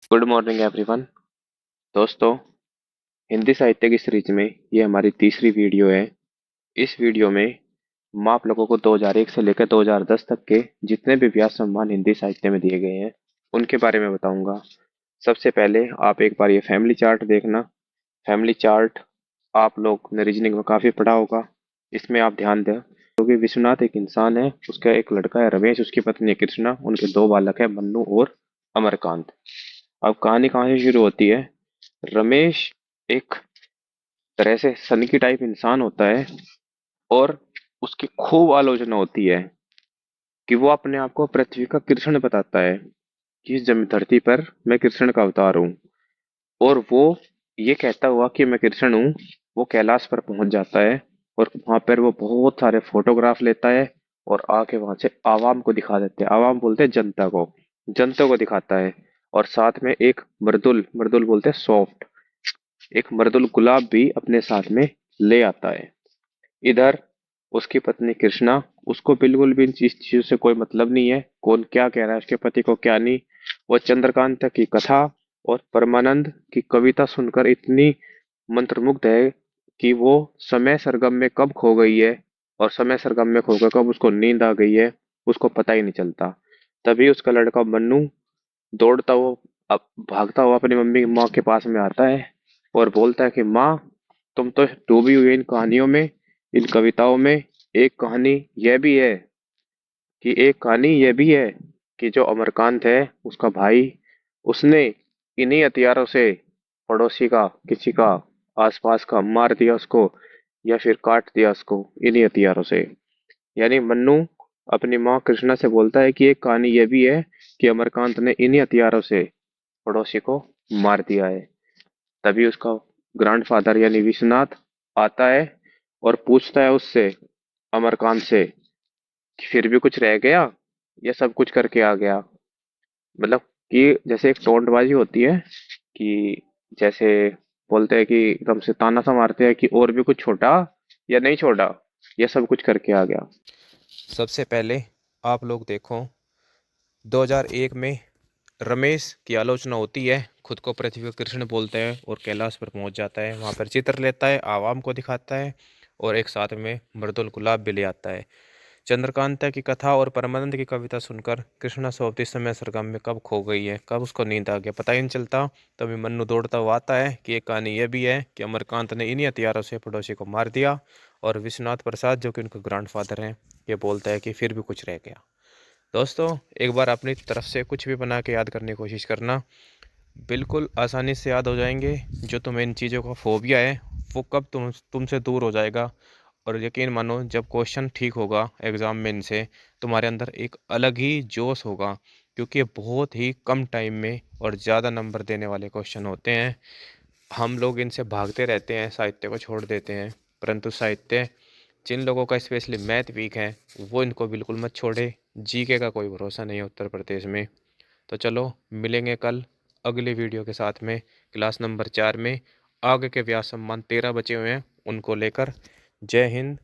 Good morning everyone. दोस्तों, हिंदी साहित्य की सीरीज में ये हमारी तीसरी वीडियो है। इस वीडियो में मैं आप लोगों को 2001 से लेकर 2010 तक के जितने भी व्यास सम्मान हिंदी साहित्य में दिए गए हैं उनके बारे में बताऊंगा। सबसे पहले आप एक बार ये फैमिली चार्ट देखना। फैमिली चार्ट आप लोग ने रीजनिंग में काफ़ी पढ़ा होगा। इसमें आप ध्यान दें, क्योंकि विश्वनाथ एक इंसान है, उसका एक लड़का है रमेश, उसकी पत्नी है कृष्णा, उनके दो बालक है मन्नू और अमरकांत। अब कहानी कहाँ से शुरू होती है। रमेश एक तरह से सनकी टाइप इंसान होता है और उसकी खूब आलोचना होती है कि वो अपने आप को पृथ्वी का कृष्ण बताता है कि इस जमीन धरती पर मैं कृष्ण का अवतार हूँ। और वो ये कहता हुआ कि मैं कृष्ण हूँ, वो कैलाश पर पहुंच जाता है और वहां पर वो बहुत सारे फोटोग्राफ लेता है और आके वहां से आवाम को दिखा देते हैं। आवाम बोलते हैं जनता को दिखाता है। और साथ में एक मर्दुल मर्दुल बोलते हैं सॉफ्ट, एक मर्दुल गुलाब भी अपने साथ में ले आता है। इधर उसकी पत्नी कृष्णा, उसको बिल्कुल भी इन चीजों से कोई मतलब नहीं है, कौन क्या कह रहा है उसके पति को क्या नहीं। वो चंद्रकांत की कथा और परमानंद की कविता सुनकर इतनी मंत्रमुग्ध है कि वो समय सरगम में कब खो गई है और समय सरगम में खोकर कब उसको नींद आ गई है, उसको पता ही नहीं चलता। तभी उसका लड़का मन्नू दौड़ता हुआ अब भागता हुआ अपनी मम्मी माँ के पास में आता है और बोलता है कि माँ, तुम तो डूबी हुई इन कहानियों में, इन कविताओं में। एक कहानी यह भी है कि जो अमरकांत है उसका भाई, उसने इन्हीं हथियारों से पड़ोसी का, किसी का, आसपास का मार दिया उसको या फिर काट दिया उसको इन्हीं हथियारों से। यानी मन्नू अपनी माँ कृष्णा से बोलता है कि एक कहानी यह भी है कि अमरकांत ने इन्हीं हथियारों से पड़ोसी को मार दिया है। तभी उसका ग्रैंडफादर यानी विश्वनाथ आता है और पूछता है उससे, अमरकांत से, कि फिर भी कुछ रह गया या सब कुछ करके आ गया। मतलब कि जैसे एक टोंटबाजी होती है कि जैसे बोलते हैं कि एकदम से ताना सा मारते हैं कि और भी कुछ छोटा या नहीं छोड़ा, या सब कुछ करके आ गया। सबसे पहले आप लोग देखो, 2001 में रमेश की आलोचना होती है, खुद को पृथ्वी का कृष्ण बोलते हैं और कैलाश पर पहुंच जाता है। वहां पर चित्र लेता है, आवाम को दिखाता है और एक साथ में मर्दुल गुलाब भी ले आता है। चंद्रकांता की कथा और परमानंद की कविता सुनकर कृष्णा सोचती समय सरगम में कब खो गई है, कब उसको नींद आ गया, पता ही नहीं चलता। तभी मन्नू दौड़ता हुआ आता है कि एक कहानी यह भी है कि अमरकांत ने इन्हीं हथियारों से पड़ोसी को मार दिया। और विश्वनाथ प्रसाद, जो कि उनके ग्रैंडफादर हैं, ये बोलता है कि फिर भी कुछ रह गया। दोस्तों, एक बार अपनी तरफ से कुछ भी बना के याद करने की कोशिश करना, बिल्कुल आसानी से याद हो जाएंगे। जो तुम्हें इन चीज़ों का फोबिया है वो कब तुमसे दूर हो जाएगा। और यकीन मानो, जब क्वेश्चन ठीक होगा एग्ज़ाम में इनसे, तुम्हारे अंदर एक अलग ही जोश होगा, क्योंकि ये बहुत ही कम टाइम में और ज़्यादा नंबर देने वाले क्वेश्चन होते हैं। हम लोग इनसे भागते रहते हैं, साहित्य को छोड़ देते हैं, परंतु साहित्य, जिन लोगों का स्पेशली मैथ वीक है, वो इनको बिल्कुल मत छोड़े। जीके का कोई भरोसा नहीं है उत्तर प्रदेश में। तो चलो, मिलेंगे कल अगली वीडियो के साथ में, क्लास नंबर 4 में। आगे के व्यास सम्मान 13 बचे हुए हैं, उनको लेकर। जय हिंद,